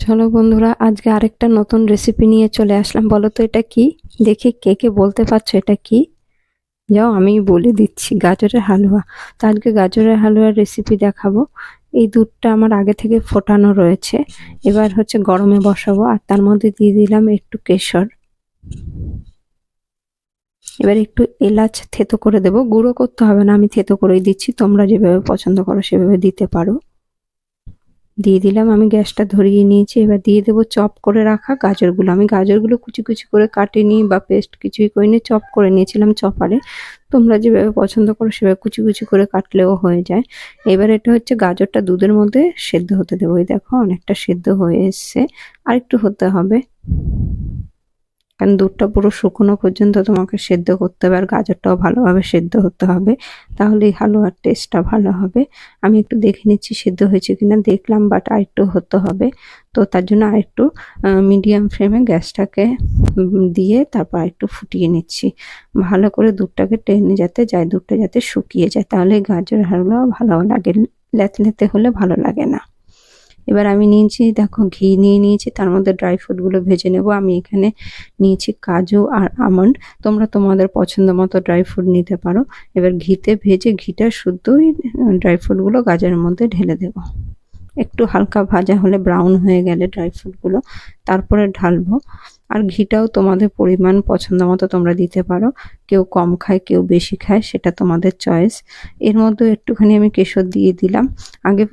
চলো বন্ধুরা, আজকে আরেকটা নতুন রেসিপি নিয়ে চলে আসলাম। বলো তো এটা কি? দেখি কে কে বলতে পারছো এটা কি। যাও আমি বলে দিচ্ছি, গাজরের হালুয়া। তো আজকে গাজরের হালুয়ার রেসিপি দেখাবো। এই দুধটা আমার আগে থেকে ফোটানো রয়েছে, এবার হচ্ছে গরমে বসাবো। আর তার মধ্যে দিয়ে দিলাম একটু কেশর, এবার একটু এলাচ থেতো করে দেবো। গুঁড়ো করতে হবে না, আমি থেতো করেই দিচ্ছি, তোমরা যেভাবে পছন্দ করো সেভাবে দিতে পারো। দিয়ে দিলাম, আমি গ্যাসটা ধরিয়ে নিয়েছি। এবার দিয়ে দেবো চপ করে রাখা গাজরগুলো। আমি গাজরগুলো কুচি কুচি করে কাটিনি বা পেস্ট কিছুই করিনি, চপ করে নিয়েছিলাম চপারে। তোমরা যেভাবে পছন্দ করো সেভাবে কুচি কুচি করে কাটলেও হয়ে যায়। এবার এটা হচ্ছে গাজরটা দুধের মধ্যে সেদ্ধ হতে দেবো। এই দেখো অনেকটা সেদ্ধ হয়ে এসছে, আর একটু হতে হবে, কারণ দুধটা পুরো শুকনো পর্যন্ত তোমাকে সেদ্ধ করতে হবে, আর গাজরটাও ভালোভাবে সেদ্ধ হতে হবে, তাহলেই হালুয়ার টেস্টটা ভালো হবে। আমি একটু দেখে নিচ্ছি সেদ্ধ হয়েছে কিনা, দেখলাম, বাট আর একটু হতে হবে। তো তার জন্য আর একটু মিডিয়াম ফ্লেমে গ্যাসটাকে দিয়ে তারপর একটু ফুটিয়ে নিচ্ছি, ভালো করে দুধটাকে টেনে যাতে যায়, দুধটা যাতে শুকিয়ে যায়, তাহলে গাজর হালুয়া ভালো লাগে। লেতলেতে হলে ভালো লাগে না। এবার আমি নিয়েছি, দেখো ঘি নিয়ে নিয়েছি, তার মধ্যে ড্রাই ফ্রুটগুলো ভেজে নেব। আমি এখানে নিয়েছি কাজু আর আমন্ড, তোমরা তোমাদের পছন্দ মতো ড্রাই ফ্রুট নিতে পারো। এবার ঘিতে ভেজে ঘিটা শুদ্ধই ড্রাই ফ্রুটগুলো গাজরের মধ্যে ঢেলে দেবো। একটু হালকা ভাজা হলে, ব্রাউন হয়ে গেলে ড্রাই ফ্রুটগুলো তারপরে ঢালবো। আর ঘিটাও তোমাদের পরিমাণ পছন্দ মতো তোমরা দিতে পারো, কেউ কম খায় কেউ বেশি খায়, সেটা তোমাদের চয়েস। এর মধ্যে একটুখানি আমি কেশর দিয়ে দিলাম, আগে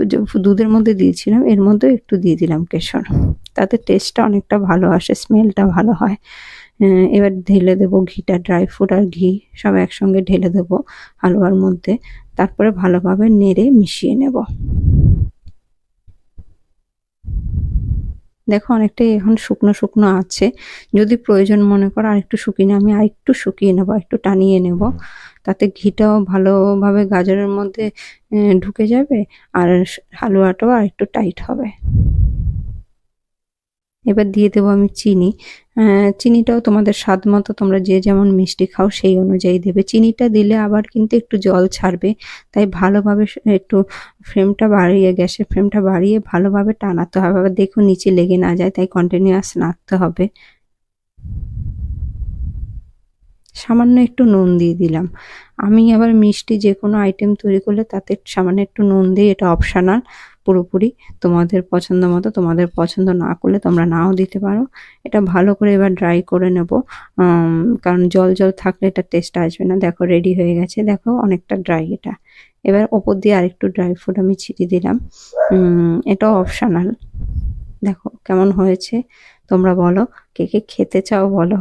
দুধের মধ্যে দিয়েছিলাম, এর মধ্যে একটু দিয়ে দিলাম কেশর, তাতে টেস্টটা অনেকটা ভালো আসে, স্মেলটা ভালো হয়। এবার ঢেলে দেবো ঘিটা, ড্রাই ফ্রুট আর ঘি সব একসঙ্গে ঢেলে দেবো হালুয়ার মধ্যে, তারপরে ভালোভাবে নেড়ে মিশিয়ে নেব। দেখো অনেকটাই এখন শুকনো শুকনো আছে, যদি প্রয়োজন মনে করো আর একটু শুকিয়ে আমি আর একটু শুকিয়ে নেবো, একটু টানিয়ে নেব, তাতে ঘিটাও ভালোভাবে গাজরের মধ্যে ঢুকে যাবে, আর হালুয়াটাও আর একটু টাইট হবে। এবার দিয়ে দেবো আমি চিনি। চিনিটাও তোমাদের স্বাদ মতো, তোমরা যে যেমন মিষ্টি খাও সেই অনুযায়ী দেবে। চিনিটা দিলে আবার কিন্তু একটু জল ছাড়বে, তাই ভালোভাবে একটু ফ্লেমটা বাড়িয়ে, গ্যাসের ফ্লেমটা বাড়িয়ে ভালোভাবে টানাতে হবে। আবার দেখো নিচে লেগে না যায়, তাই কন্টিনিউয়াস নাড়তে হবে। সামান্য একটু নুন দিয়ে দিলাম। আমি আবার মিষ্টি যে কোনো আইটেম তৈরি করলে তাতে সামান্য একটু নুন দিই, এটা অপশনাল পুরোপুরি, তোমাদের পছন্দ মতো। তোমাদের পছন্দ না করলে তোমরা নাও দিতে পারো। এটা ভালো করে এবার ড্রাই করে নেব, কারণ জল জল থাকলে এটা টেস্ট আসবে না। দেখো রেডি হয়ে গেছে, দেখো অনেকটা ড্রাই এটা। এবার ওপর দিয়ে আরেকটু ড্রাই ফ্রুট আমি ছিটিয়ে দিলাম, এটাও অপশনাল। দেখো কেমন হয়েছে, তোমরা বলো কে কে খেতে চাও বলো।